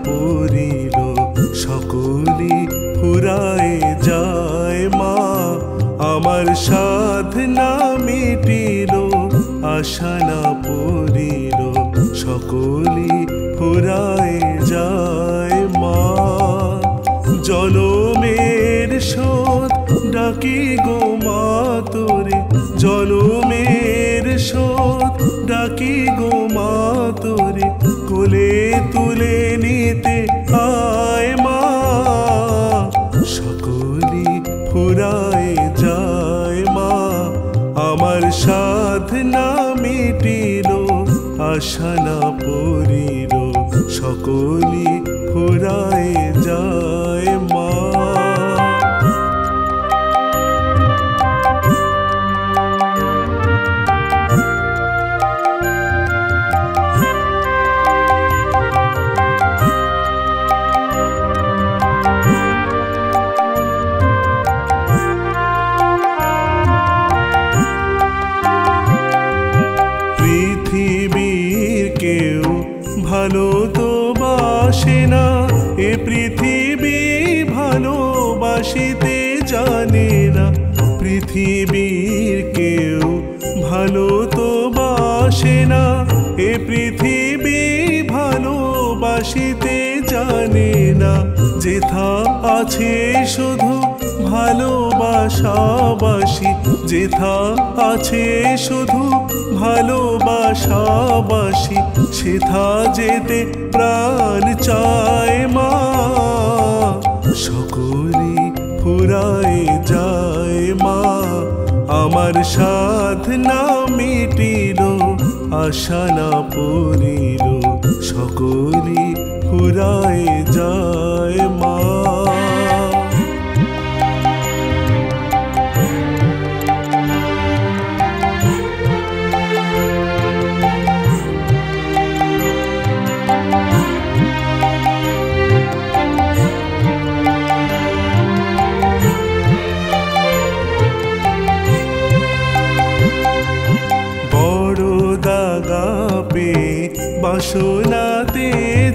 পড়িল সকলি ফুরায় যায় মা আমার সাধনা মিটিল আশা না পড়িল সকলি ফুরায় যায় মা জনমের শোধ ডাকি গো মা তোরে জনমের শোধ ডাকি গো মা তোরে কোলে তুলে নিতে আয় মা সকলি ফুরায় যায় মা আমার সাধনা মিটিল আশা না পড়িল সকলি ফুরায় যায় মা পৃথিবীর কেউ ভালো তো বাসে না এ পৃথিবী ভালোবাসিতে জানে না পৃথিবীর কেউ ভালো তো বাসে না এ পৃথিবী ভালোবাসিতে জানে না যেথা আছে শুধু ভালোবাসাবাসি যেথা আছে শুধু ভালোবাসাবাসি সেথা যেতে প্রাণ চায় মা সকলি ফুরায় যায় মা আমার সাধনা মিটিল আশা না পড়িল সকলি ফুরায় যায় মা বাসনাতে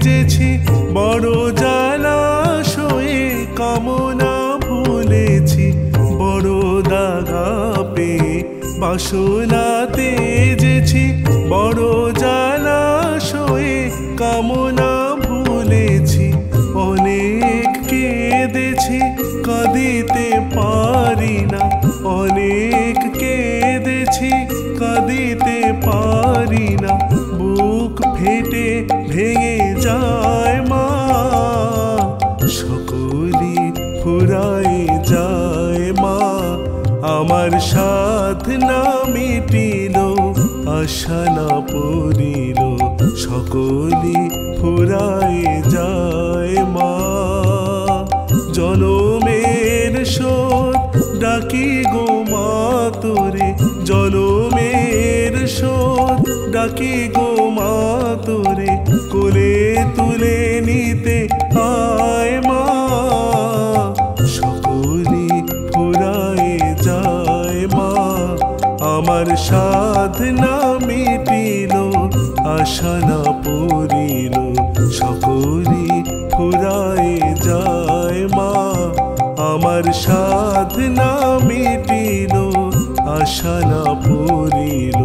যেছি বড় জলাশয়ে কামনা ভুলেছি বড় দাগা পেয়ে বাসনাতে যেছি বড় জলাশয়ে কামনা ভুলেছি অনেক কেঁদেছি কাঁদিতে পারি না অনেক কেঁদেছি কাঁদিতে পারি না বুক ফেটে ভেঙে যায় মা সকলি ফুরায় যায় মা আমার সাধনা মিটিল আশা না পড়িল সকলি ফুরায় যায় মা জনমের শোধ ডাকি গো মা তোরে জনমের শোধ ডাকি গো মা তোরে কোলে তুলে নিতে আয় মা সকলি ফুরায় যায় মা আমার সাধনা মিটিল আশা না পড়িল সকলি ফুরায় যায় মা আমার সাধনা মিটিল আশা না পড়িল